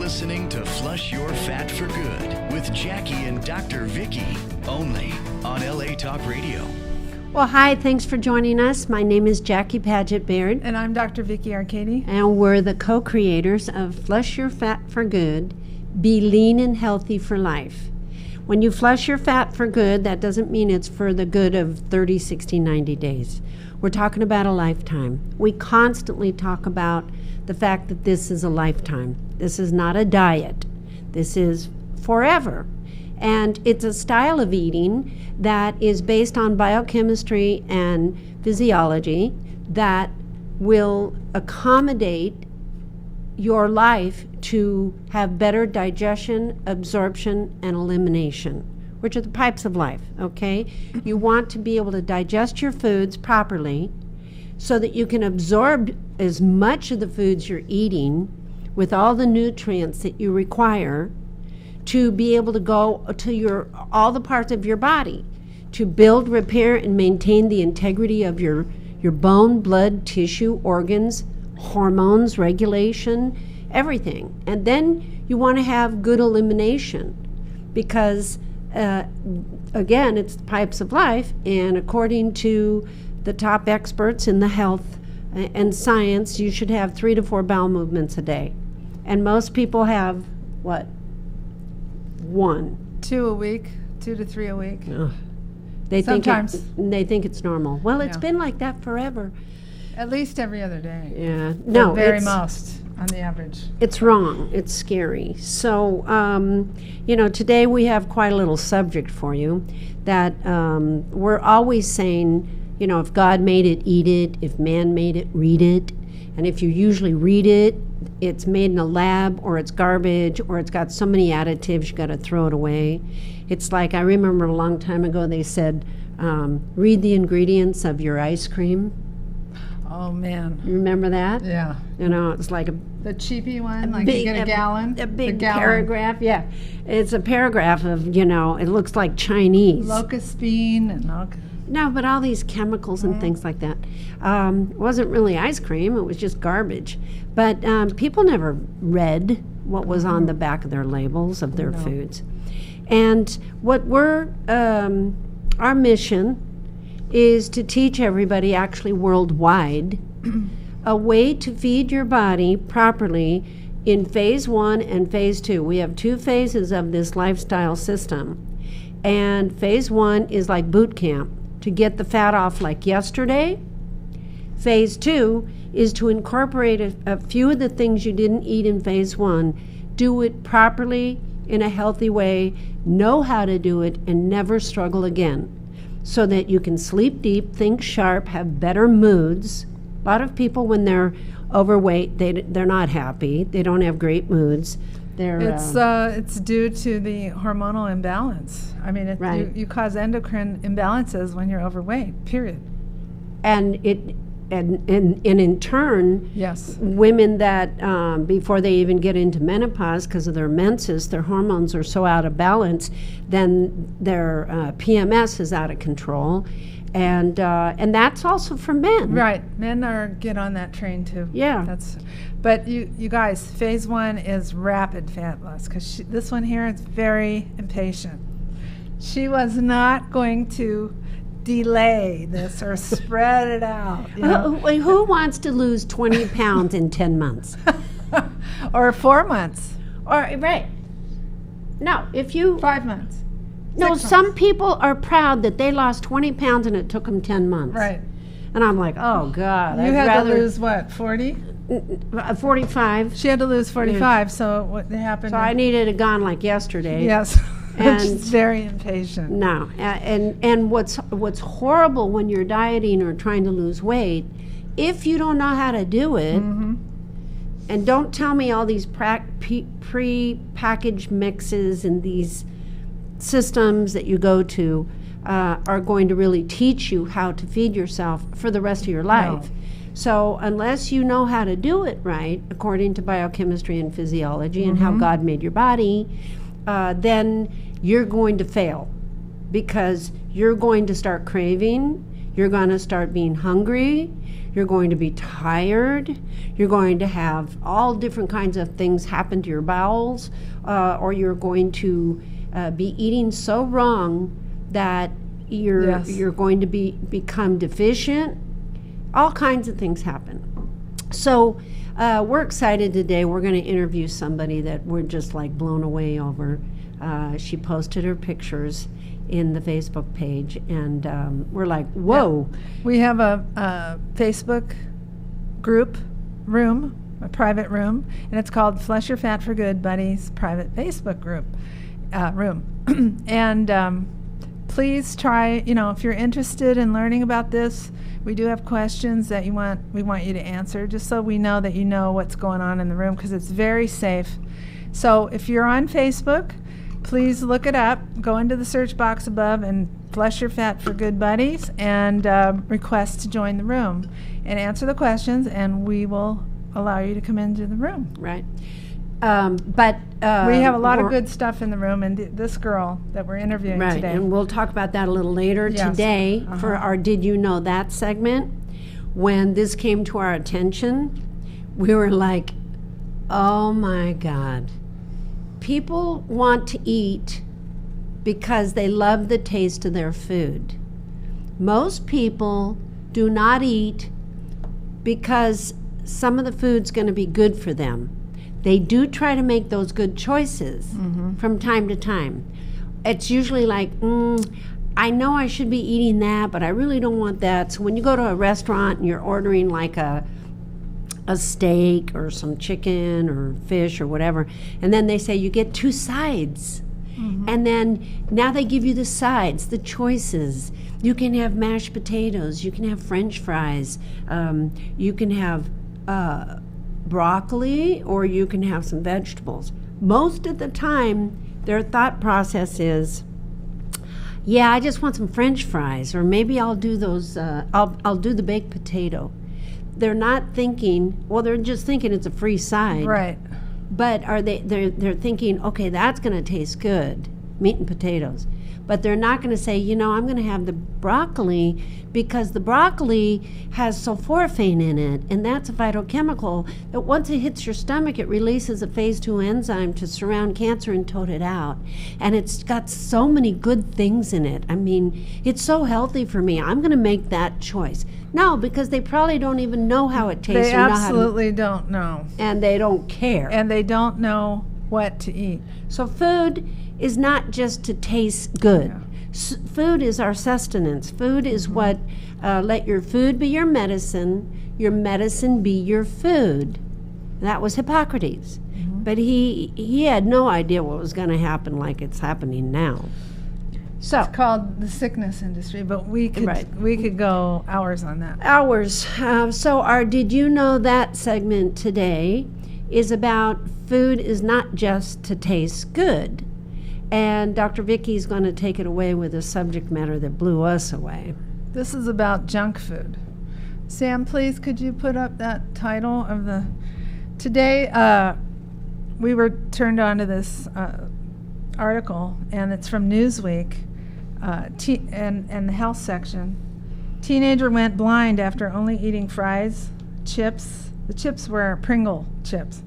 listening to Flush Your Fat for Good with Jackie and Dr. Vicky, only on LA Talk Radio. Well, hi, thanks for joining us. My name is Jackie Paget Baird. And I'm Dr. Vicky Arcady. And we're the co-creators of Flush Your Fat for Good, Be Lean and Healthy for Life. When you flush your fat for good, that doesn't mean it's for the good of 30, 60, 90 days. We're talking about a lifetime. We constantly talk about the fact that this is a lifetime. This is not a diet. This is forever. And it's a style of eating that is based on biochemistry and physiology that will accommodate your life to have better digestion, absorption, and elimination, which are the pipes of life, okay? You want to be able to digest your foods properly so that you can absorb as much of the foods you're eating with all the nutrients that you require to be able to go to all the parts of your body to build, repair, and maintain the integrity of your bone, blood, tissue, organs, hormones, regulation, everything. And then you want to have good elimination because, again, it's the pipes of life. And according to the top experts in the health and science, you should have 3 to 4 bowel movements a day. And most people have, what? 1. 2 a week, 2 to 3 a week. Ugh. They Sometimes. think it's normal. Well, it's been like that forever. At least every other day. Yeah. No, very most on the average. It's wrong. It's scary. So, today we have quite a little subject for you that we're always saying, if God made it, eat it. If man made it, read it. And if you usually read it, it's made in a lab or it's garbage or it's got so many additives, you got to throw it away. It's like, I remember a long time ago they said, read the ingredients of your ice cream. Oh, man. You remember that? Yeah. It's like the cheapy one, like you get a gallon. A big paragraph, yeah. It's a paragraph of, it looks like Chinese. Locust bean and all. No, but all these chemicals and things like that. It wasn't really ice cream, it was just garbage. But people never read what was on the back of their labels of their foods. And what our mission is to teach everybody, actually worldwide, a way to feed your body properly in phase 1 and phase 2. We have 2 phases of this lifestyle system. And phase 1 is like boot camp, to get the fat off like yesterday. Phase 2 is to incorporate a few of the things you didn't eat in phase 1, do it properly in a healthy way, know how to do it, and never struggle again, so that you can sleep deep, think sharp, have better moods. A lot of people, when they're overweight, they're not happy. They don't have great moods. It's due to the hormonal imbalance. I mean, right. you cause endocrine imbalances when you're overweight, period. And in turn, yes, women that before they even get into menopause, because of their menses, their hormones are so out of balance, then their PMS is out of control, and that's also for men. Right, men get on that train too. Yeah, but you guys, phase 1 is rapid fat loss because this one here is very impatient. She was not going to delay this or spread it out. Who wants to lose 20 pounds in 10 months? Or 4 months. Right. No, if you... 5 months. No, some people are proud that they lost 20 pounds and it took them 10 months. Right. And I'm like, oh, God. You had to lose, what, 40? 45. She had to lose 45, so what happened? So I needed it gone like yesterday. Yes. And she's very impatient. No, and what's horrible when you're dieting or trying to lose weight, if you don't know how to do it, and don't tell me all these pre-packaged mixes and these systems that you go to are going to really teach you how to feed yourself for the rest of your life. No. So unless you know how to do it right, according to biochemistry and physiology and how God made your body, then you're going to fail because you're going to start craving, You're going to start being hungry. You're going to be tired. You're going to have all different kinds of things happen to your bowels, or you're going to be eating so wrong that you're going to become deficient. All kinds of things happen. So we're excited today. We're going to interview somebody that we're just like blown away over. She posted her pictures in the Facebook page, and we're like, whoa. Yeah. We have a Facebook group room, a private room, and it's called Flush Your Fat for Good Buddies Private Facebook group room. And please try, if you're interested in learning about this, we do have questions that we want you to answer, just so we know that you know what's going on in the room, because it's very safe. So if you're on Facebook, please look it up. Go into the search box above and Flush Your Fat for Good Buddies and request to join the room and answer the questions, and we will allow you to come into the room. Right. We have a lot of good stuff in the room, and this girl that we're interviewing today. And we'll talk about that a little later. Yes. Today, for our Did You Know That segment, when this came to our attention, we were like, oh my God. People want to eat because they love the taste of their food. Most people do not eat because some of the food's going to be good for them. They do try to make those good choices from time to time. It's usually like, I know I should be eating that, but I really don't want that. So when you go to a restaurant and you're ordering like a steak or some chicken or fish or whatever, and then they say you get 2 sides. And then now they give you the sides, the choices. You can have mashed potatoes, you can have French fries, you can have broccoli, or you can have some vegetables. Most of the time, their thought process is, yeah, I just want some French fries, or maybe I'll do those, I'll do the baked potato. They're not thinking, well, they're just thinking it's a free side. Right. But they're thinking, okay, that's going to taste good, meat and potatoes. But they're not going to say, I'm going to have the broccoli because the broccoli has sulforaphane in it, and that's a phytochemical that once it hits your stomach, it releases a phase 2 enzyme to surround cancer and tote it out. And it's got so many good things in it. I mean, it's so healthy for me. I'm going to make that choice. No, because they probably don't even know how it tastes. They absolutely don't know. And they don't care. And they don't know what to eat. So food is not just to taste good. Yeah. Food is our sustenance. Food is what, let your food be your medicine be your food. That was Hippocrates. But he had no idea what was going to happen like it's happening now. So it's called the sickness industry, but we could go hours on that. Hours. So our Did You Know That segment today is about food is not just to taste good. And Dr. Vicky's going to take it away with a subject matter that blew us away. This is about junk food. Sam, please, could you put up that title of the... Today, we were turned on to this article, and it's from Newsweek, and the health section. Teenager went blind after only eating fries, chips. The chips were Pringle chips.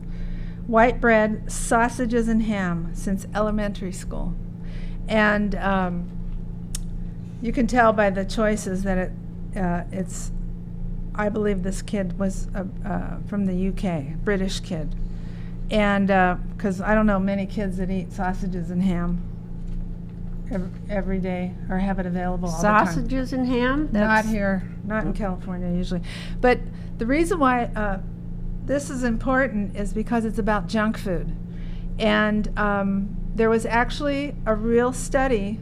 White bread, sausages, and ham since elementary school. And you can tell by the choices that it's, I believe this kid was from the UK, British kid. And because I don't know many kids that eat sausages and ham every day or have it available all the time. Sausages and ham? Not here, not in California usually. But the reason why this is important is because it's about junk food. And there was actually a real study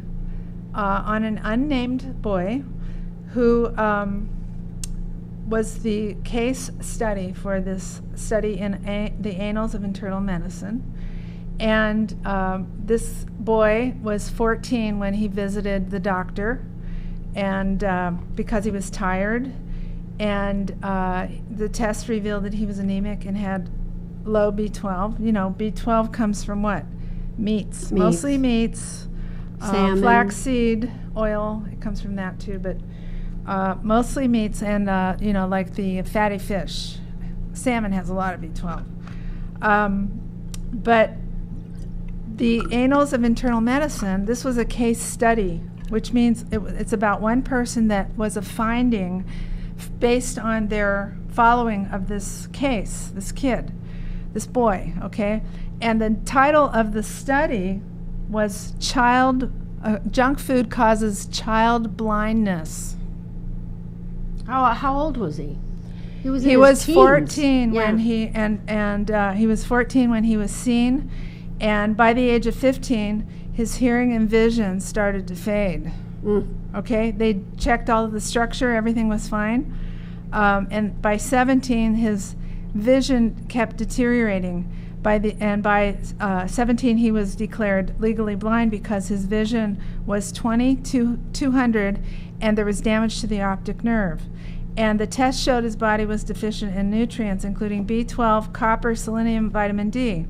on an unnamed boy who was the case study for this study in the Annals of Internal Medicine. And this boy was 14 when he visited the doctor, and because he was tired. And the test revealed that he was anemic and had low B12. B12 comes from what? Meats. Mostly meats. Salmon. Flaxseed oil, it comes from that too. But mostly meats and, like the fatty fish. Salmon has a lot of B12. But the Annals of Internal Medicine, this was a case study, which means it's about one person that was a finding based on their following of this case, this kid, this boy, okay? And the title of the study was Junk Food Causes Child Blindness. How old was he? He was 14 yeah. when he he was 14 when he was seen, and by the age of 15, his hearing and vision started to fade. Okay, they checked all of the structure, everything was fine, and by 17, his vision kept deteriorating. By 17, he was declared legally blind because his vision was 20 to 200, and there was damage to the optic nerve. And the test showed his body was deficient in nutrients, including B12, copper, selenium, vitamin D.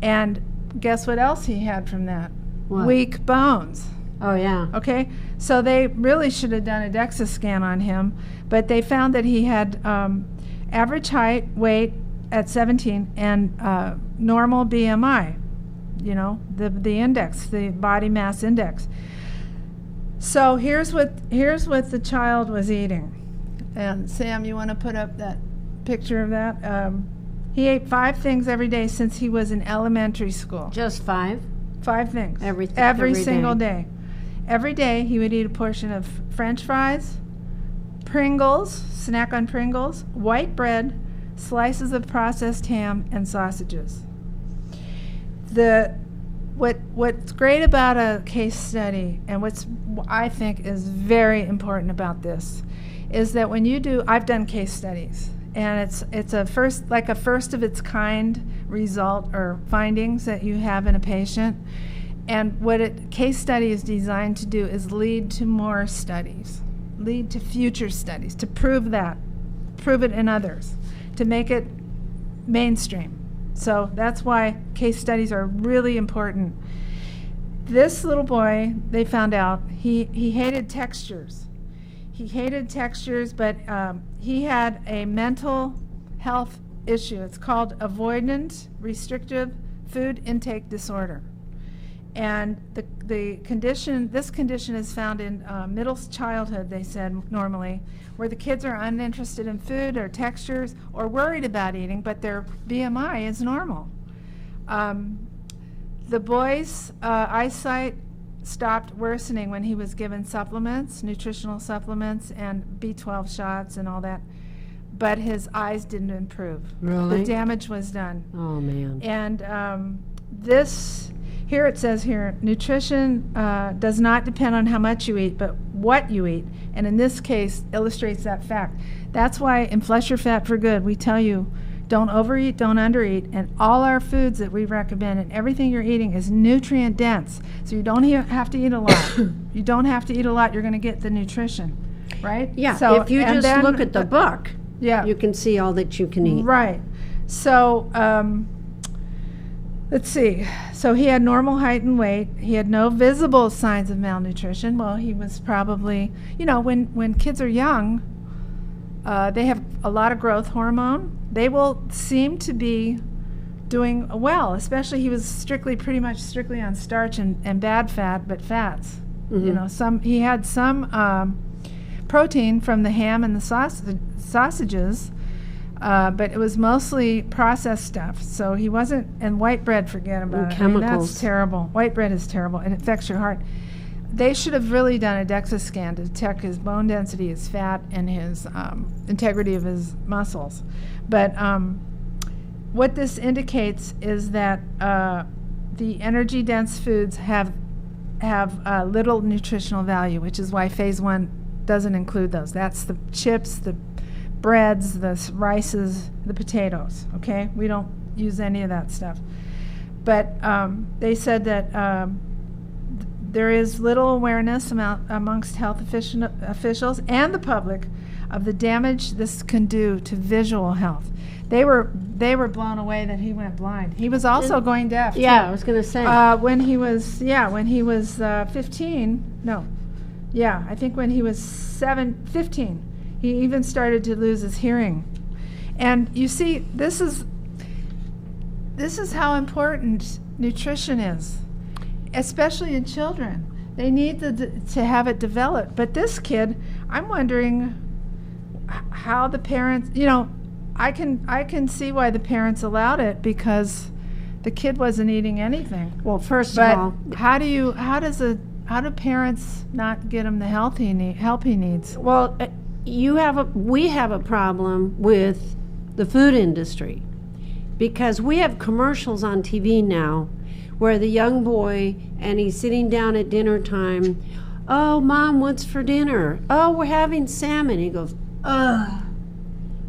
And guess what else he had from that? What? Weak bones. Oh, yeah. Okay? So they really should have done a DEXA scan on him, but they found that he had average height, weight at 17, and normal BMI, the index, the body mass index. So here's what the child was eating. And Sam, you want to put up that picture of that? He ate 5 things every day since he was in elementary school. Just 5? 5 things. Every single day. Every day he would eat a portion of French fries, Pringles, snack on Pringles, white bread, slices of processed ham, and sausages. What's great about a case study, and what's I think is very important about this, is that when you do, I've done case studies, and it's a first of its kind result or findings that you have in a patient, and what a case study is designed to do is lead to more studies, lead to future studies, to prove it in others, to make it mainstream. So that's why case studies are really important. This little boy, they found out, he hated textures. He hated textures, but he had a mental health issue. It's called avoidant restrictive food intake disorder. And this condition is found in middle childhood, they said, normally, where the kids are uninterested in food or textures or worried about eating, but their BMI is normal. The boy's eyesight stopped worsening when he was given supplements, nutritional supplements, and B12 shots and all that, but his eyes didn't improve. Really? The damage was done. Oh, man. And here it says here, nutrition does not depend on how much you eat, but what you eat. And in this case, illustrates that fact. That's why in Flush Your Fat for Good, we tell you, don't overeat, don't undereat. And all our foods that we recommend and everything you're eating is nutrient dense. So you don't have to eat a lot. You don't have to eat a lot. You're going to get the nutrition, right? Yeah, So, if you and just then look at the book, yeah, you can see all that you can eat. right. So let's see. So he had normal height and weight. He had no visible signs of malnutrition. Well, he was probably, when kids are young, they have a lot of growth hormone. They will seem to be doing well, especially he was pretty much strictly on starch and bad fat, but fats. Mm-hmm. He had some protein from the ham and the sausages, but it was mostly processed stuff. So he wasn't, and white bread, forget about it. Chemicals. That's terrible. White bread is terrible, and it affects your heart. They should have really done a DEXA scan to check his bone density, his fat, and his integrity of his muscles. But what this indicates is that the energy-dense foods have little nutritional value, which is why phase 1 doesn't include those. That's the chips, the breads, the rices, the potatoes, okay? We don't use any of that stuff. But they said that there is little awareness amongst health officials and the public of the damage this can do to visual health. They were blown away that he went blind. He was also going deaf. Yeah, too. I was going to say. When he was 15, no, Yeah, I think when he was 15, he even started to lose his hearing. And you see, this is how important nutrition is, especially in children. They need to have it developed. But this kid, I'm wondering how the parents, I can see why the parents allowed it, because the kid wasn't eating anything. Well, first of all, how do parents not get him the help he needs? well, we have a problem with the food industry, because we have commercials on TV now where the young boy, and he's sitting down at dinner time. Oh, Mom, what's for dinner? Oh, we're having salmon. He goes, ugh.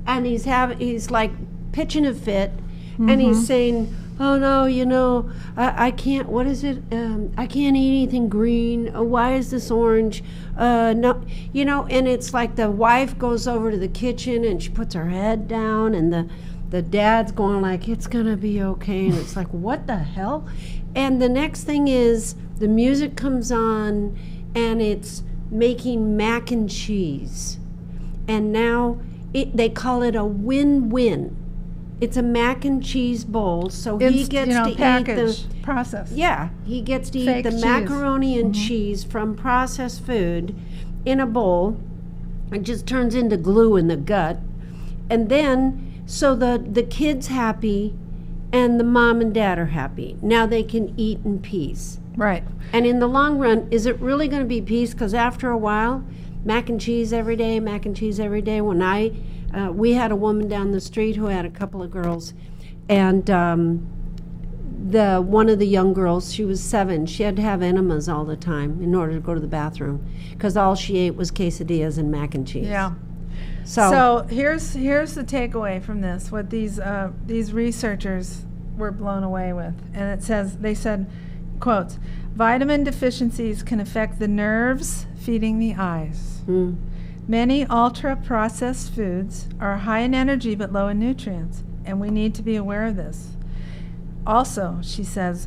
And he's like pitching a fit, and he's saying, oh no, I can't, what is it? I can't eat anything green. Oh, why is this orange? No, and it's like the wife goes over to the kitchen and she puts her head down, and the dad's going like, it's gonna be okay. And it's like, what the hell? And the next thing is the music comes on and it's making mac and cheese. And now they call it a win-win. It's a mac and cheese bowl, so he gets to eat the process. Yeah, he gets to Fake eat the cheese. macaroni and cheese from processed food in a bowl. It just turns into glue in the gut. And then, so the kid's happy and the mom and dad are happy. Now they can eat in peace. Right. And in the long run, is it really going to be peace? Because after a while, mac and cheese every day, mac and cheese every day. When we had a woman down the street who had a couple of girls, and one of the young girls, she was 7, she had to have enemas all the time in order to go to the bathroom, because all she ate was quesadillas and mac and cheese. Yeah. So here's the takeaway from this. What these researchers were blown away with, and they said, quotes, vitamin deficiencies can affect the nerves feeding the eyes. Many ultra-processed foods are high in energy but low in nutrients, and we need to be aware of this. Also, she says,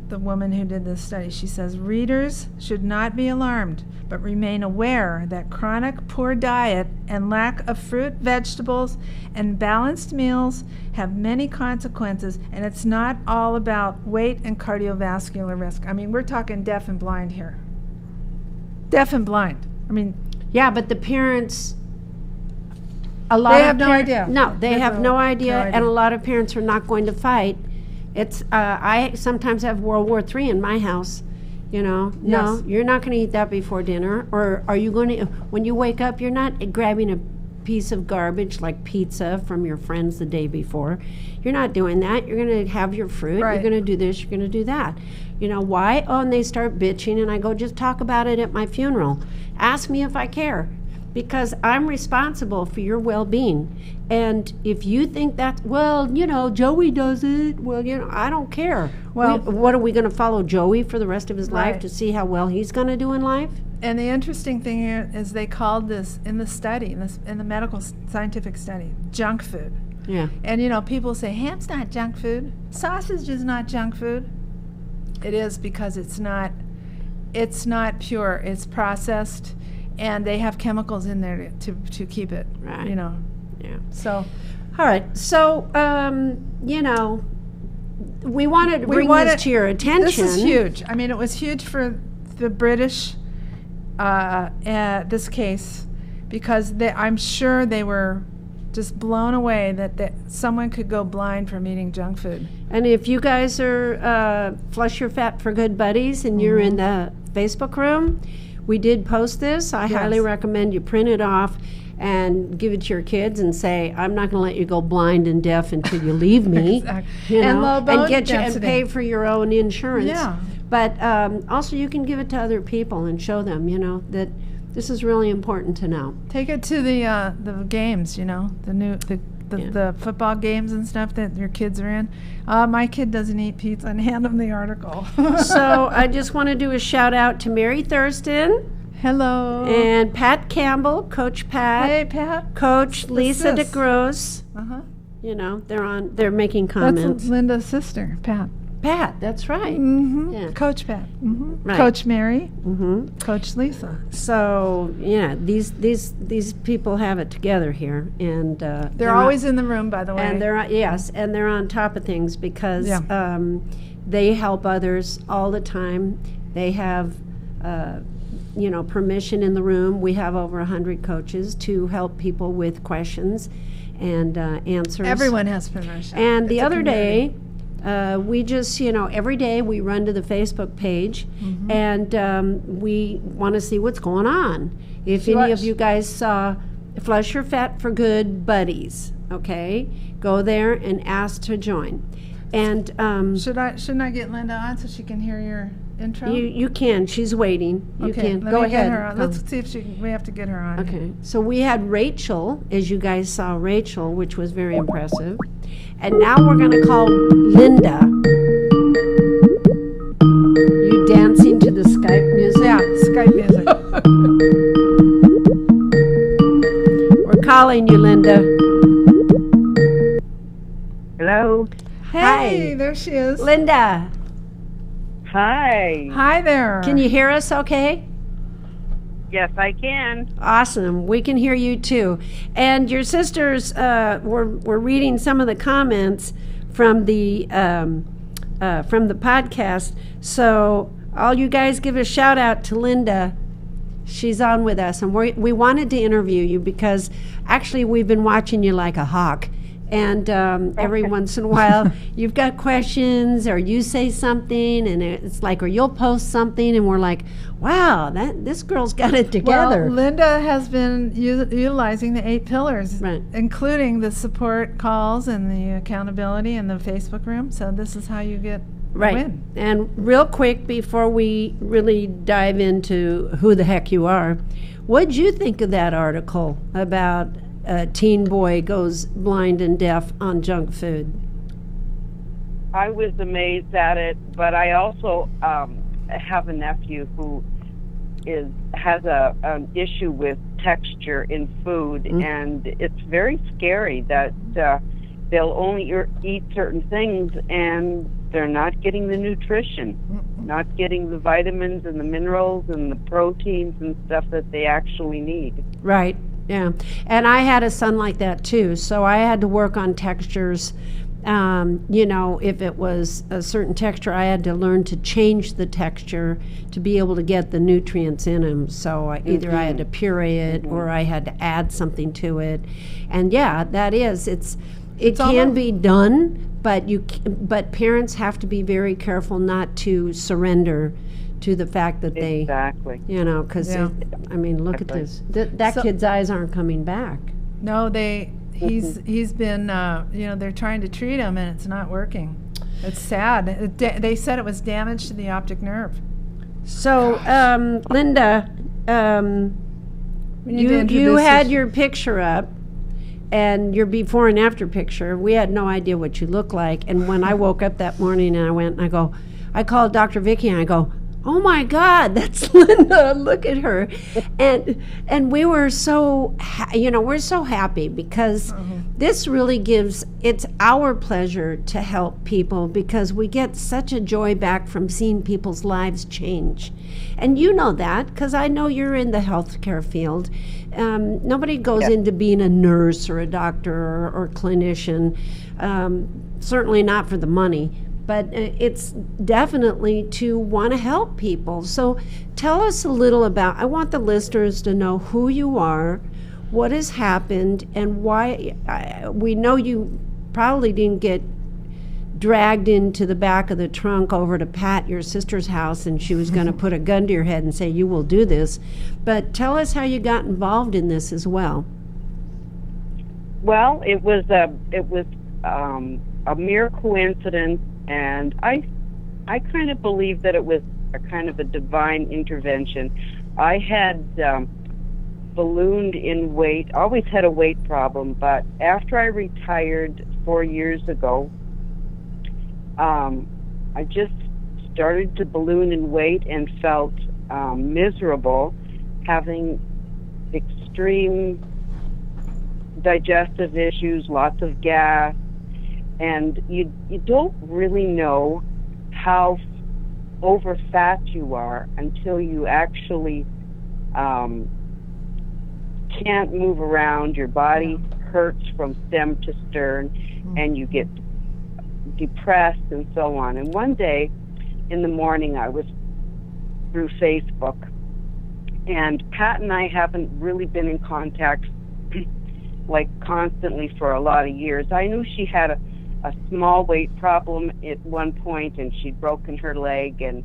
the woman who did this study, she says, readers should not be alarmed, but remain aware that chronic poor diet and lack of fruit, vegetables, and balanced meals have many consequences, and it's not all about weight and cardiovascular risk. I mean, we're talking deaf and blind here. Deaf and blind. I mean, yeah, but the parents, they have no idea. No, they have no idea, and a lot of parents are not going to fight. It's I sometimes have World War III in my house. No, you're not going to eat that before dinner. Or are you going to, when you wake up, you're not grabbing a piece of garbage like pizza from your friends the day before. You're not doing that. You're going to have your fruit. Right. You're going to do this. You're going to do that. Why? Oh, and they start bitching, and I go, just talk about it at my funeral. Ask me if I care, because I'm responsible for your well-being. And if you think that, Joey does it, I don't care. Well, what are we going to follow Joey for the rest of his life Right. to see how well he's going to do in life? And the interesting thing here is they called this in the study, in the medical scientific study, junk food. Yeah. And people say ham's not junk food, sausage is not junk food. It is, because it's not pure. It's processed, and they have chemicals in there to keep it. Right. Yeah. So, all right. So, we wanted to bring this to your attention. This is huge. I mean, it was huge for the British, this case, because I'm sure they were just blown away that someone could go blind from eating junk food. And if you guys are Flush Your Fat for Good buddies and you're in the Facebook room, we did post this. I highly recommend you print it off and give it to your kids and say, I'm not going to let you go blind and deaf until you leave me. Exactly. And low bone density. And pay for your own insurance. Yeah. But also you can give it to other people and show them, that this is really important to know. Take it to the games, the football games and stuff that your kids are in. My kid doesn't eat pizza, and hand them the article. So I just want to do a shout out to Mary Thurston. Hello. And Pat Campbell, Coach Pat. Hey, Pat. Coach Lisa DeGrosse. Uh-huh. They're making comments. That's Linda's sister, Pat. Pat, that's right. Mm-hmm. Yeah. Coach Pat. Mm-hmm. Right. Coach Mary. Mm-hmm. Coach Lisa. So these people have it together here, and They're always in the room, by the way. and they're on top of things because Yeah. they help others all the time. They have permission in the room. We have over 100 coaches to help people with questions and answers. Everyone has permission. And the It's a other community. day, we just, every day we run to the Facebook page and we want to see what's going on. If any of you guys saw Flush Your Fat for Good Buddies, okay, go there and ask to join. And Shouldn't I get Lynda on so she can hear your intro? you can. She's waiting. You okay, can. let Go me ahead. Get her on. Go. Let's see if we have to get her on. Okay, so we had Rachel, as you guys saw Rachel, which was very impressive. And now we're going to call Lynda. You dancing to the Skype music? Yeah, Skype music. We're calling you, Lynda. Hello. Hey, Hi. there she is. Lynda, Hi. Hi there. can you hear us okay? Yes, I can. Awesome. We can hear you too. And your sisters were reading some of the comments from the podcast. So all you guys give a shout out to Lynda. She's on with us, and we wanted to interview you because actually we've been watching you like a hawk. And every once in a while, you've got questions, or you say something, and it's like, or you'll post something, and we're like, "Wow, this girl's got it together." Well, Lynda has been utilizing the 8 pillars, Right. including the support calls and the accountability in the Facebook room. So this is how you get a Right. win. And real quick, before we really dive into who the heck you are, what'd you think of that article about a teen boy goes blind and deaf on junk food? I was amazed at it, but I also have a nephew who has an issue with texture in food, and it's very scary that they'll only eat certain things and they're not getting the nutrition, not getting the vitamins and the minerals and the proteins and stuff that they actually need. Right. Yeah. And I had a son like that too. So I had to work on textures. If it was a certain texture, I had to learn to change the texture to be able to get the nutrients in them. So either I had to puree it or I had to add something to it. And yeah, that is, it can be done, but parents have to be very careful not to surrender to the fact that they, Exactly. because Yeah. look at this. That kid's eyes aren't coming back. No, he's been, they're trying to treat him and it's not working. It's sad. They said it was damage to the optic nerve. So, Lynda, We need to you introduce had this- your picture up, and your before and after picture. We had no idea what you looked like. And when I woke up that morning and I called Dr. Vicky and I go, "Oh my God, that's Lynda! Look at her!" And we were so, we're so happy because this really it's our pleasure to help people because we get such a joy back from seeing people's lives change. And you know that because I know you're in the healthcare field. Nobody goes into being a nurse or a doctor or clinician, certainly not for the money. But it's definitely to want to help people. So tell us a little about, I want the listeners to know who you are, what has happened, and why. We know you probably didn't get dragged into the back of the trunk over to Pat, your sister's house, and she was going to put a gun to your head and say, "You will do this." But tell us how you got involved in this as well. Well, it was a mere coincidence. And I kind of believe that it was a kind of a divine intervention. I had ballooned in weight, always had a weight problem, but after I retired 4 years ago, I just started to balloon in weight and felt miserable, having extreme digestive issues, lots of gas. And you don't really know how over fat you are until you actually can't move around. Your body hurts from stem to stern, and you get depressed and so on. And one day in the morning, I was through Facebook, and Pat and I haven't really been in contact like constantly for a lot of years. I knew she had a small weight problem at one point, and she'd broken her leg and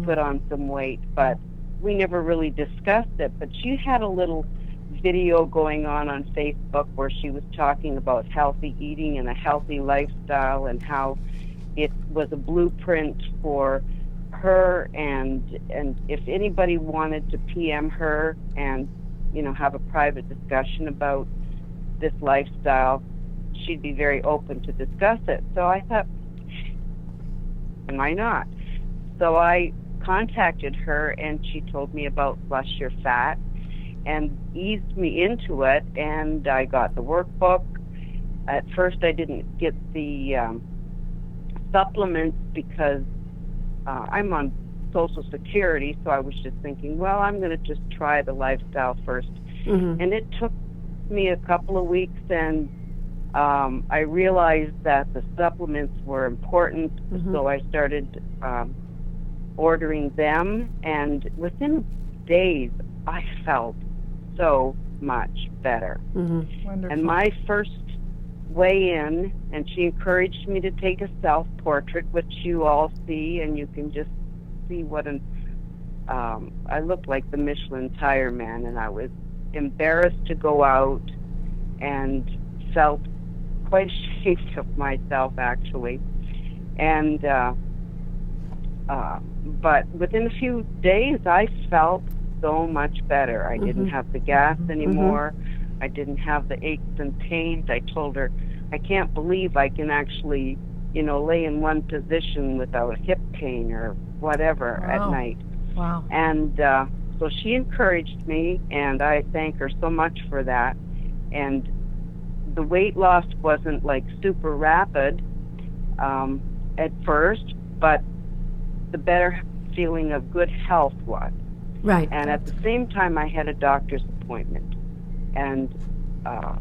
put on some weight, but we never really discussed it. But she had a little video going on Facebook where she was talking about healthy eating and a healthy lifestyle, and how it was a blueprint for her, and if anybody wanted to PM her and have a private discussion about this lifestyle, she'd be very open to discuss it. So I thought, why not? So I contacted her, and she told me about Flush Your Fat and eased me into it, and I got the workbook. At first I didn't get the supplements because I'm on Social Security, so I was just thinking, well, I'm going to just try the lifestyle first. And it took me a couple of weeks, and I realized that the supplements were important, so I started ordering them, and within days I felt so much better. Wonderful. And my first weigh-in, and she encouraged me to take a self-portrait, which you all see, and you can just see what I looked like the Michelin tire man, and I was embarrassed to go out and felt quite ashamed of myself, actually. And but within a few days I felt so much better. I didn't have the gas anymore. I didn't have the aches and pains. I told her, I can't believe I can actually, lay in one position without hip pain or whatever at night. Wow. And so she encouraged me, and I thank her so much for that. And the weight loss wasn't like super rapid at first, but the better feeling of good health was. Right. And at the same time, I had a doctor's appointment. And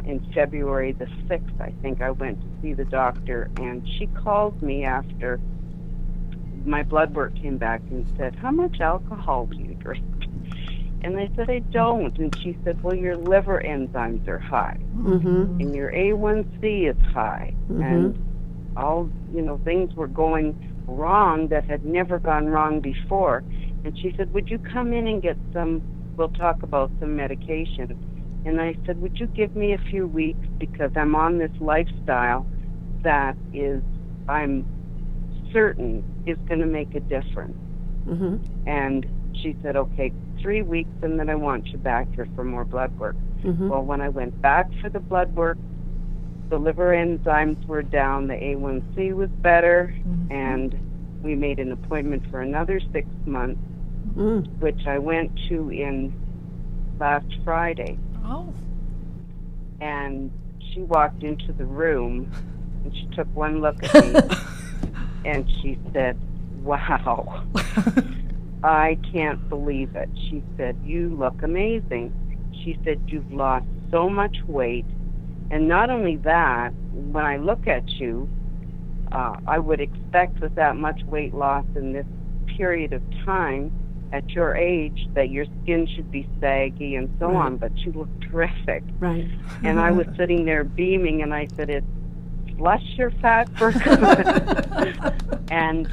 in February the 6th, I think, I went to see the doctor, and she called me after my blood work came back and said, how much alcohol do you drink? And I said, I don't. And she said, well, your liver enzymes are high, and your A1C is high, and all, things were going wrong that had never gone wrong before. And she said, would you come in and get we'll talk about some medication. And I said, would you give me a few weeks, because I'm on this lifestyle that I'm certain is going to make a difference. And she said, okay, 3 weeks, and then I want you back here for more blood work. Well, when I went back for the blood work, the liver enzymes were down, the A1C was better, and we made an appointment for another 6 months, which I went to in last Friday. Oh. And she walked into the room, and she took one look at me, and she said, wow, I can't believe it. She said, you look amazing. She said, you've lost so much weight. And not only that, when I look at you, I would expect with that much weight loss in this period of time, at your age, that your skin should be saggy and so on, but you look terrific. Right. And I was sitting there beaming, and I said, it's Flush Your Fat for good. and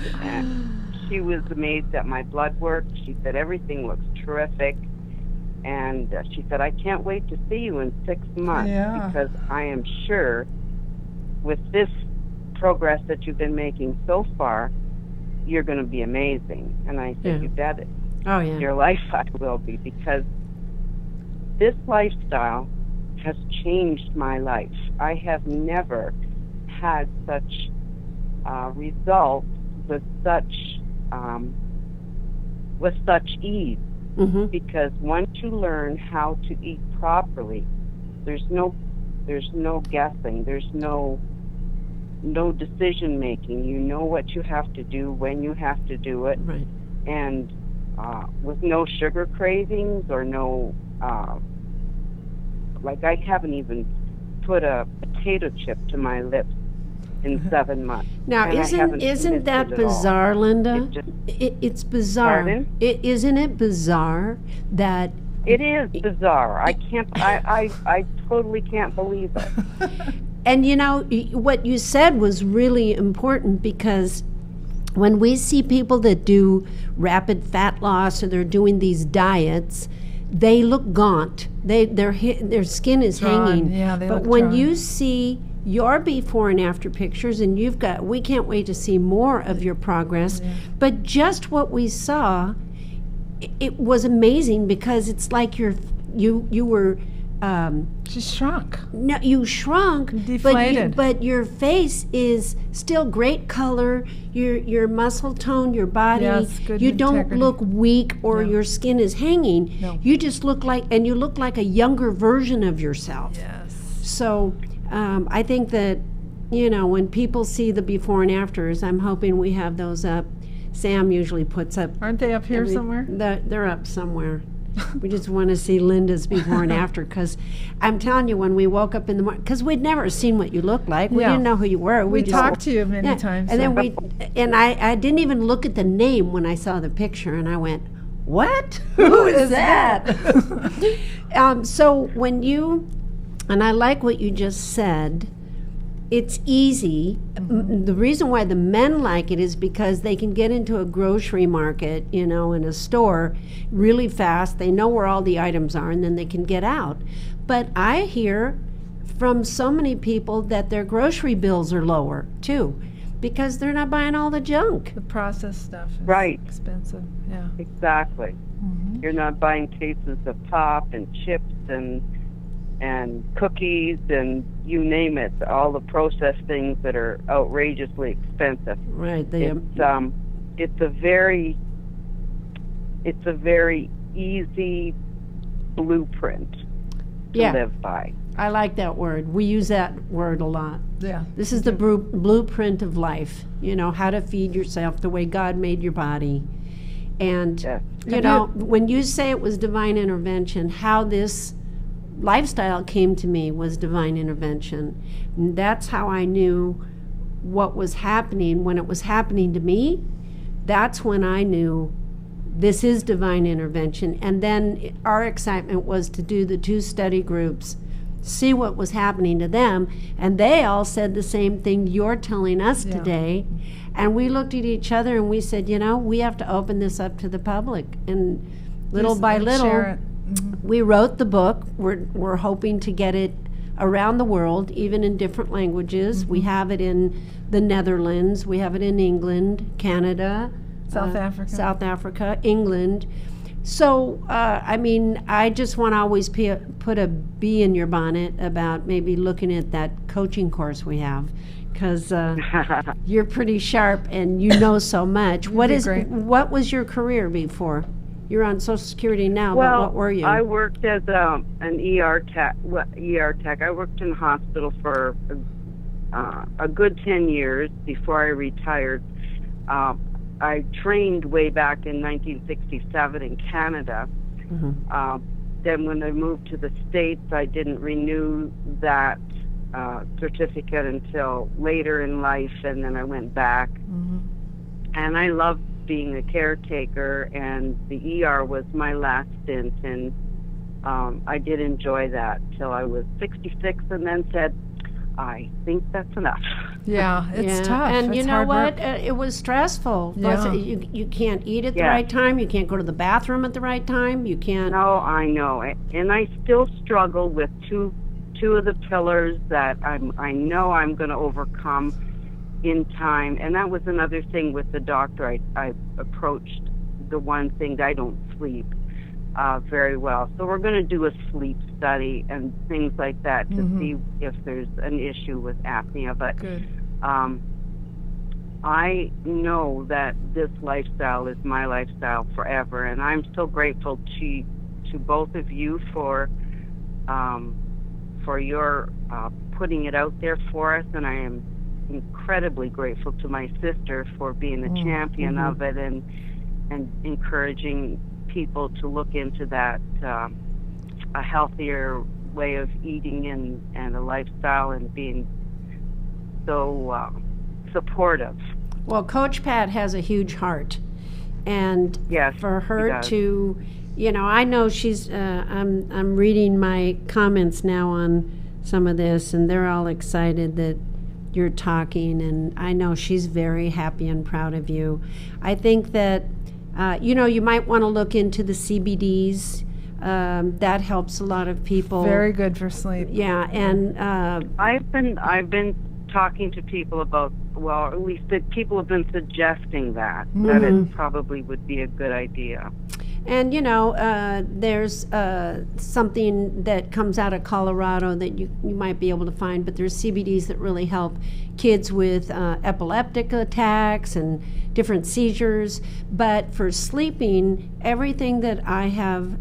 she was amazed at my blood work. She said, everything looks terrific. And she said, I can't wait to see you in 6 months, because I am sure with this progress that you've been making so far, you're going to be amazing. And I said, you bet it. Oh, yeah. Your life I will be, because this lifestyle has changed my life. I have never had such results with such ease. Because once you learn how to eat properly, there's no guessing. There's no no decision making. You know what you have to do when you have to do it, Right. and with no sugar cravings or no, like I haven't even put a potato chip to my lips in 7 months. Now, and I haven't isn't that missed it at all. bizarre, Linda? It just- It's bizarre. Pardon? Isn't it bizarre that It is bizarre. I can't. I totally can't believe it. And you know, what you said was really important, because when we see people that do rapid fat loss or they're doing these diets, they look gaunt. Their skin is Drawn. hanging. Yeah, they but look when drawn. you see your before and after pictures, and we can't wait to see more of your progress. Yeah. But just what we saw, it was amazing, because it's like you were. She shrunk. No, you shrunk, Deflated. but your face is still great color. Your muscle tone, your body. Yes, good you don't integrity. look weak or No. your skin is hanging. No. You just look like a younger version of yourself. Yes. So I think that, when people see the before and afters, I'm hoping we have those up. Sam usually puts up. Aren't they up here somewhere? They're up somewhere. We just want to see Linda's before and after, because I'm telling you, when we woke up in the morning, because we'd never seen what you looked like. We Yeah. didn't know who you were. We just, talked to you many Yeah, times. and so- then I didn't even look at the name when I saw the picture, and I went, "What? Who is that?" So when and I like what you just said. It's easy. The reason why the men like it is because they can get into a grocery market, in a store really fast. They know where all the items are, and then they can get out. But I hear from so many people that their grocery bills are lower too, because they're not buying all the junk. The processed stuff is Right. expensive. Yeah. Exactly. Mm-hmm. You're not buying cases of pop and chips and cookies and you name it, all the processed things that are outrageously expensive. Right. It's a very easy blueprint to Yeah. live by. I like that word. We use that word a lot. Yeah. This is the blueprint of life, how to feed yourself the way God made your body. And, Yes. when you say it was divine intervention, how this lifestyle came to me was divine intervention. And that's how I knew what was happening. When it was happening to me, that's when I knew this is divine intervention. And then our excitement was to do the 2 study groups, see what was happening to them, and they all said the same thing you're telling us Yeah. today. And we looked at each other and we said, we have to open this up to the public. And little by Share little, it. Mhm. we wrote the book. We're hoping to get it around the world, even in different languages. We have it in the Netherlands, we have it in England, Canada, South Africa. England. So, I just want to always put a bee in your bonnet about maybe looking at that coaching course we have, because you're pretty sharp and you know so much. Great. What was your career before? You're on Social Security now, Well, but what were you? I worked as an ER tech. I worked in the hospital for a good 10 years before I retired. I trained way back in 1967 in Canada. Mhm. Then when I moved to the States, I didn't renew that certificate until later in life, and then I went back. Mhm. And I loved being a caretaker, and the ER was my last stint, and I did enjoy that till I was 66, and then said, I think that's enough. Yeah, it's Yeah. tough. And It's you know hard what? work. It was stressful. Yeah. You can't eat at the Yeah. right time. You can't go to the bathroom at the right time. You can't. No, I know, and I still struggle with two of the pillars that I know I'm going to overcome in time. And that was another thing with the doctor. I approached the one thing that I don't sleep very well. So we're going to do a sleep study and things like that to see if there's an issue with apnea. But Good. I know that this lifestyle is my lifestyle forever, and I'm so grateful to both of you for your putting it out there for us. And I am incredibly grateful to my sister for being a champion of it and encouraging people to look into that, a healthier way of eating and a lifestyle, and being so supportive. Well, Coach Pat has a huge heart, and Yes, for she her does. to, I know she's. I'm reading my comments now on some of this, and they're all excited that you're talking, and I know she's very happy and proud of you. I think that you might want to look into the CBDs. That helps a lot of people. Very good for sleep. Yeah, and I've been talking to people about, well, at least that people have been suggesting that it probably would be a good idea. And there's something that comes out of Colorado that you might be able to find, but there's CBDs that really help kids with epileptic attacks and different seizures. But for sleeping, everything that I have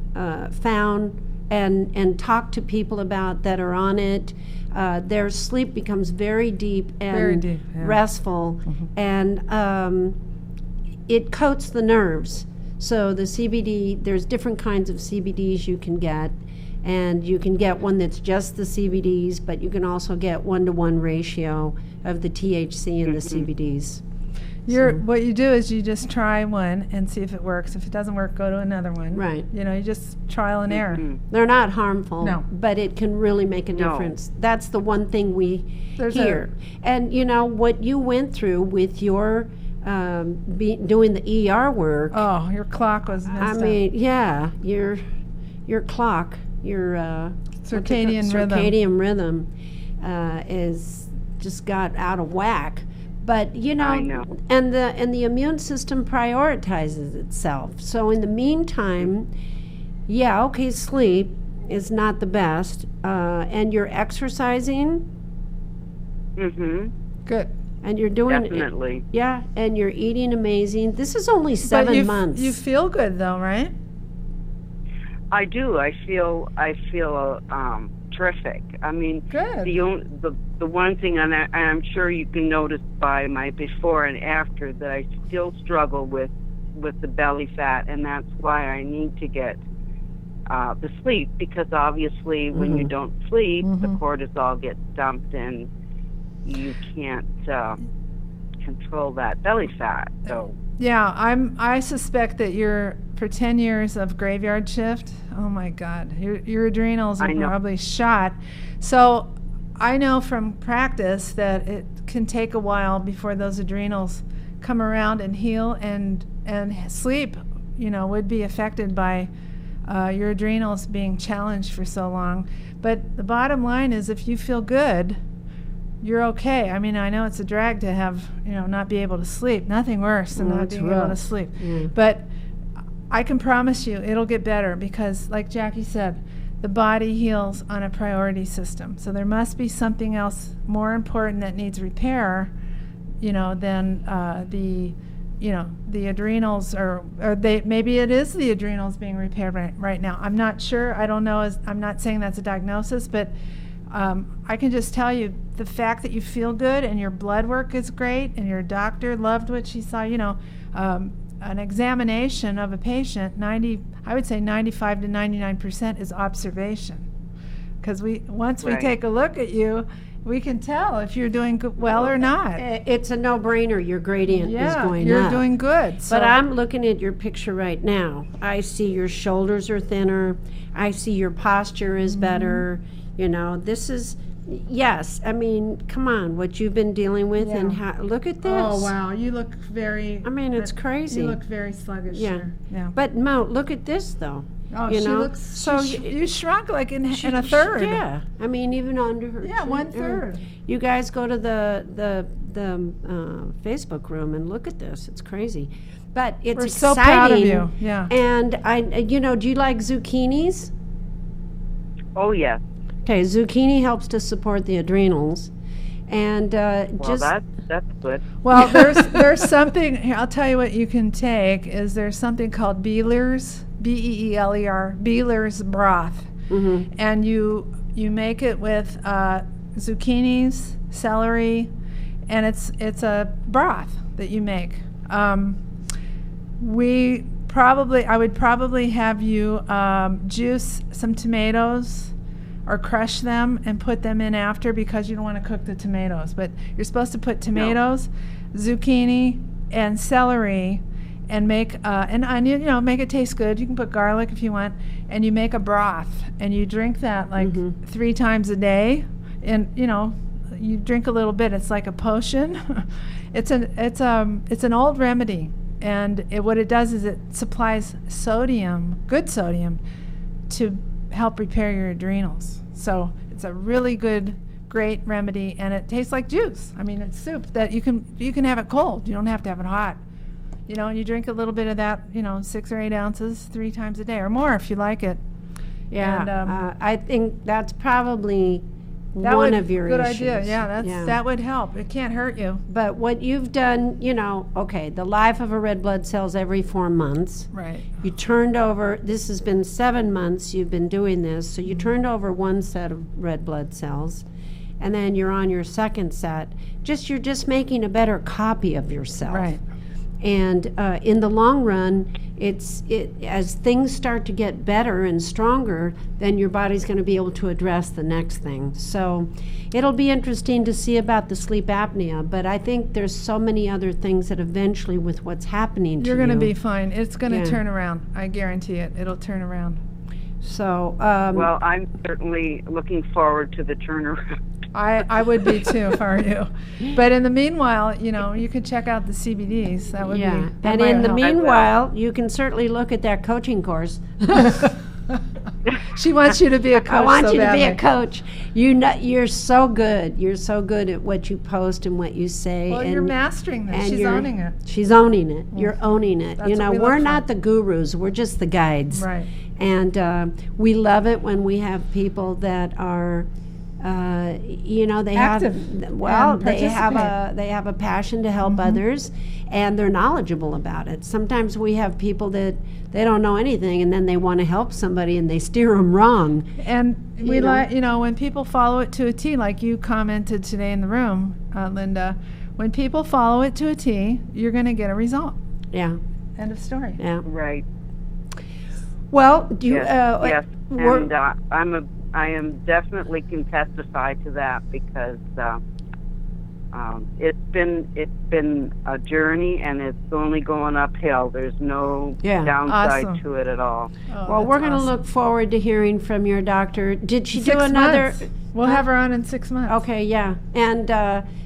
found and talked to people about that are on it, their sleep becomes very deep and restful, and it coats the nerves. So the CBD, there's different kinds of CBDs you can get, and you can get one that's just the CBDs, but you can also get 1-to-1 ratio of the THC and the CBDs. What you do is you just try one and see if it works. If it doesn't work, go to another one. Right. You just trial and error. They're not harmful, No. but it can really make a difference. That's the one thing we hear. And what you went through with your doing the ER work. Oh, your clock was messed up. Yeah, your clock, your circadian rhythm is just got out of whack. But I know. and the immune system prioritizes itself. So in the meantime, sleep is not the best, and you're exercising. Good. And you're doing Definitely. Yeah, and you're eating amazing. This is only 7 months. You feel good though, right? I do. I feel terrific. I mean, good. The one thing, and I'm sure you can notice by my before and after, that I still struggle with the belly fat, and that's why I need to get the sleep, because obviously when you don't sleep, the cortisol gets dumped and you can't control that belly fat. So yeah, I suspect that you're, for 10 years of graveyard shift, oh my God, your adrenals are probably shot. So I know from practice that it can take a while before those adrenals come around and heal, and sleep would be affected by your adrenals being challenged for so long. But the bottom line is, if you feel good, you're okay. I mean, I know it's a drag to have, not be able to sleep. Nothing worse than not being able to sleep. But I can promise you it'll get better, because, like Jackie said, the body heals on a priority system. So there must be something else more important that needs repair, than the adrenals, or maybe it is the adrenals being repaired right now. I'm not sure. I don't know. I'm not saying that's a diagnosis, but I can just tell you, the fact that you feel good and your blood work is great and your doctor loved what she saw, an examination of a patient, I would say 95 to 99% is observation. Because once we take a look at you, we can tell if you're doing well or not. It's a no-brainer. Your gradient is going up. You're doing good. So. But I'm looking at your picture right now. I see your shoulders are thinner. I see your posture is better. This is, yes, I mean, come on, what you've been dealing with, and look at this. Oh, wow, you look very... I mean, it's crazy. You look very sluggish. Yeah. Yeah. But, Mo, look at this, though. Oh, she looks... So you shrunk like in a third. Yeah. I mean, even under her... Yeah, 1/3. You guys go to the Facebook room and look at this. It's crazy. But it's We're exciting. so proud of you. Yeah. And, do you like zucchinis? Oh, yes. Okay, zucchini helps to support the adrenals, and that's good. Well, there's something here. I'll tell you what you can take. There's something called Apillars, Beeler, Apillars broth, and you make it with zucchinis, celery, and it's a broth that you make. I would probably have you juice some tomatoes or crush them and put them in after, because you don't want to cook the tomatoes. But you're supposed to put tomatoes, zucchini, and celery, and make an onion. Make it taste good. You can put garlic if you want, and you make a broth, and you drink that like 3 times a day, and you drink a little bit. It's like a potion. It's an old remedy. And what it does is it supplies sodium, good sodium, to help repair your adrenals. So it's a really great remedy, and it tastes like juice. I mean, it's soup that you can have it cold. You don't have to have it hot. And you drink a little bit of that, 6 or 8 ounces 3 times a day or more if you like it. Yeah, And, I think that's probably one of your good issues. idea. Yeah, that would help. It can't hurt you. But what you've done, the life of a red blood cell's every 4 months. Right. You turned over, this has been 7 months you've been doing this, so you turned over 1 set of red blood cells, and then you're on your second set. You're just making a better copy of yourself. Right. And in the long run, as things start to get better and stronger, then your body's going to be able to address the next thing. So it'll be interesting to see about the sleep apnea, but I think there's so many other things that eventually, with what's happening to you, You're going to be fine. It's going to Yeah. turn around. I guarantee it. It'll turn around. So, Well, I'm certainly looking forward to the turnaround. I would be too if I were you. But in the meanwhile, you could check out the CBDs. That would be. yeah. that And might in the help. meanwhile, you can certainly look at that coaching course. She wants you to be a coach. I want so you to be badly. a coach. You're so good. You're so good at what you post and what you say. Well, and you're mastering this. and She's you're- owning it. She's owning it. You're owning it. that's what we We're look not for. the gurus. We're just the guides. Right. And we love it when we have people that are, they Active and they have participate. a passion to help others, and they're knowledgeable about it. Sometimes we have people that they don't know anything, and then they want to help somebody, and they steer them wrong. And we You know. like, when people follow it to a T, like you commented today in the room, Lynda, when people follow it to a T, you're going to get a result. Yeah, End of story. yeah. Right. Well, do you? Yes. we're- And I am definitely can testify to that, because it's been a journey, and it's only going uphill. There's no Yeah. downside Awesome. to it at all. Oh, Well, that's we're going to awesome. look forward to hearing from your doctor. Did she do 6 another? months. We'll have her on in 6 months. Okay, yeah, and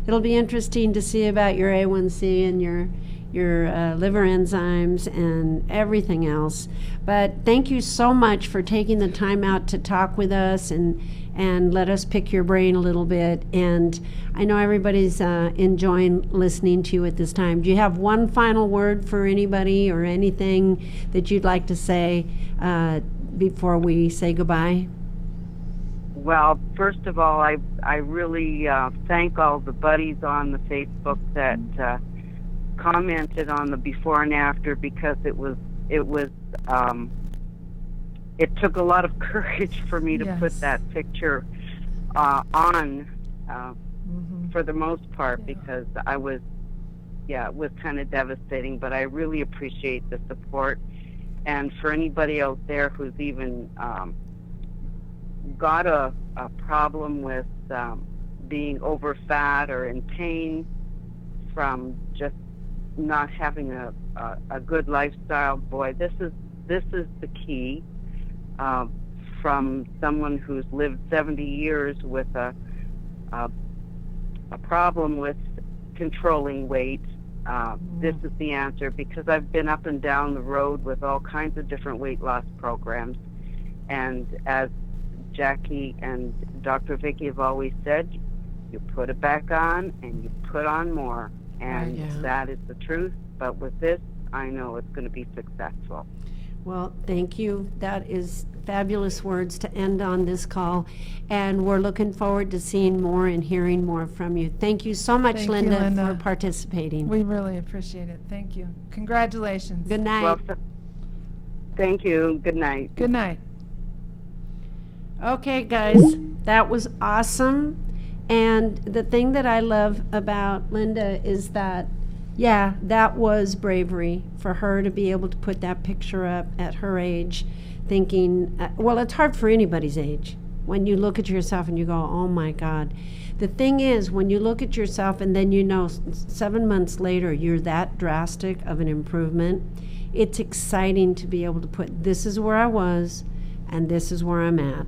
it'll be interesting to see about your A1C and your liver enzymes and everything else. But thank you so much for taking the time out to talk with us and let us pick your brain a little bit. And I know everybody's enjoying listening to you at this time. Do you have one final word for anybody or anything that you'd like to say before we say goodbye? Well, first of all, I really thank all the buddies on the Facebook that commented on the before and after, because it took a lot of courage for me to Yes. put that picture on Mhm. for the most part, because it was kind of devastating, but I really appreciate the support. And for anybody out there who's even got a problem with being over fat or in pain from just not having a good lifestyle, boy, this is the key. From someone who's lived 70 years with a problem with controlling weight, this is the answer, because I've been up and down the road with all kinds of different weight loss programs, and as Jackie and Dr. Vicky have always said, you put it back on and you put on more, and Yeah. that is the truth. But with this, I know it's going to be successful. Well, thank you. That is fabulous words to end on this call. And we're looking forward to seeing more and hearing more from you. Thank you so much, Thank you, Lynda, Lynda. for participating. We really appreciate it. Thank you. Congratulations. Good night. Well, thank you. Good night. Good night. Okay, guys, that was awesome. And the thing that I love about Lynda is that, yeah, that was bravery for her to be able to put that picture up at her age, thinking, well, it's hard for anybody's age. When you look at yourself and you go, oh my God. The thing is, when you look at yourself and then 7 months later, you're that drastic of an improvement, it's exciting to be able to put, this is where I was and this is where I'm at.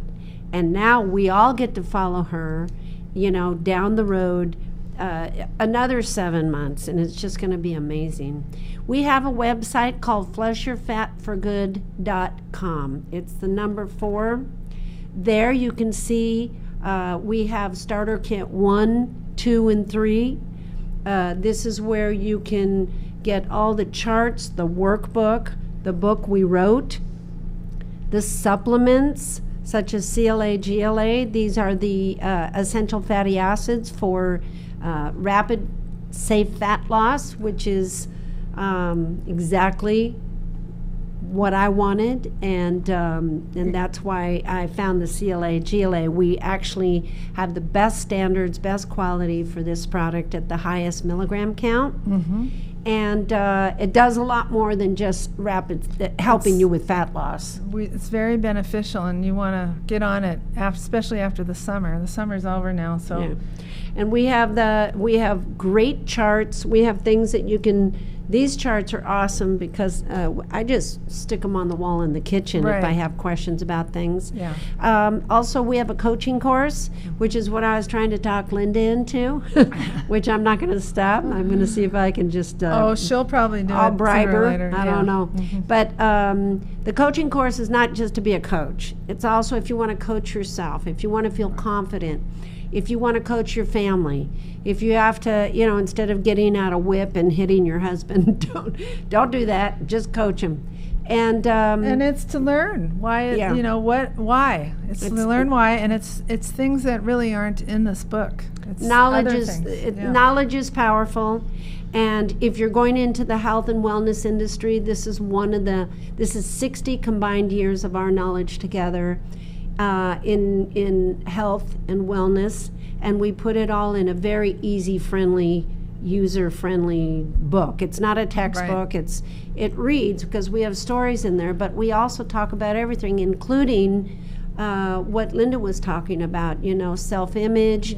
And now we all get to follow her, down the road another 7 months, and it's just going to be amazing. We have a website called fleshyourfatforgood.com. It's the number 4. There you can see we have starter kit 1, 2, and 3. This is where you can get all the charts, the workbook, the book we wrote, the supplements such as CLA, GLA. These are the essential fatty acids for rapid, safe fat loss, which is exactly what I wanted, and that's why I found the CLA, GLA. We actually have the best standards, best quality for this product at the highest milligram count. Mm-hmm. And it does a lot more than just helping you with fat loss. It's very beneficial, and you want to get on it, especially after the summer. The summer's over now, so. Yeah. And we have great charts. We have things that you can. These charts are awesome because I just stick them on the wall in the kitchen if I have questions about things. Yeah. Also, we have a coaching course, which is what I was trying to talk Lynda into, which I'm not going to stop. I'm going to see if I can just. She'll probably do it. I'll bribe her. Later. I don't know. Mm-hmm. But the coaching course is not just to be a coach. It's also if you want to coach yourself, if you want to feel confident, if you want to coach your family, if you have to, instead of getting out a whip and hitting your husband, don't do that. Just coach him. And it's to learn why, why. It's to learn why, and it's things that really aren't in this book. It's knowledge other is things. Knowledge is powerful. And if you're going into the health and wellness industry, this is 60 combined years of our knowledge together. In health and wellness, and we put it all in a very easy-friendly, user-friendly book. It's not a textbook. Right. It reads because we have stories in there, but we also talk about everything, including what Lynda was talking about. Self-image,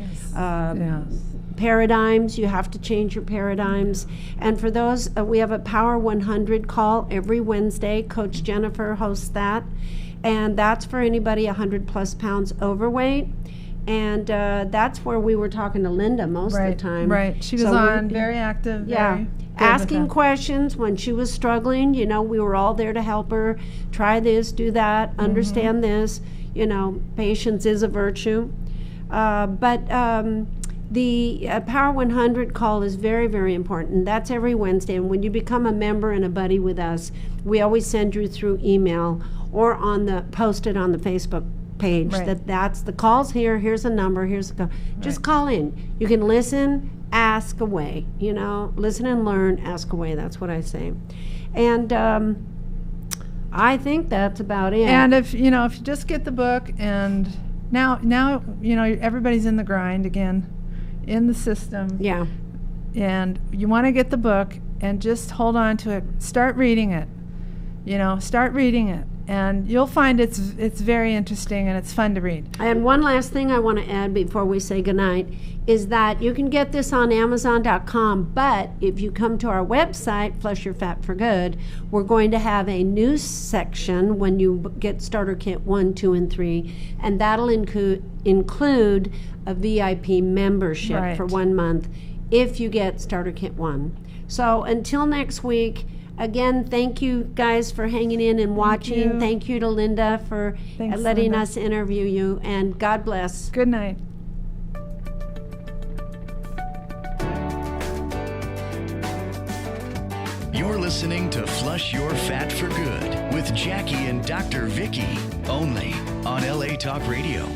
paradigms. You have to change your paradigms. And for those, we have a Power 100 call every Wednesday. Coach Jennifer hosts that. And that's for anybody 100 plus pounds overweight. And that's where we were talking to Lynda most of the time. Right. She was very active. Yeah. Asking questions when she was struggling. We were all there to help her. Try this, do that, understand this. Patience is a virtue. But the Power 100 call is very, very important. That's every Wednesday. And when you become a member and a buddy with us, we always send you through email or post it on the Facebook page that's the call's here. Here's a number. Here's a call. Just call in. You can listen, ask away. Listen and learn, ask away. That's what I say. And I think that's about it. And if you just get the book, and now everybody's in the grind again, in the system. Yeah. And you want to get the book and just hold on to it. Start reading it. Start reading it. And you'll find it's very interesting and it's fun to read. And one last thing I want to add before we say goodnight is that you can get this on Amazon.com, but if you come to our website, Flush Your Fat for Good, we're going to have a news section when you get Starter Kit 1, 2, and 3, and that'll include a VIP membership for 1 month if you get Starter Kit 1. So until next week, again, thank you guys for hanging in and watching. Thank you to Lynda for letting us interview you, and God bless. Good night. You're listening to Flush Your Fat for Good with Jackie and Dr. Vicky, only on LA Talk Radio.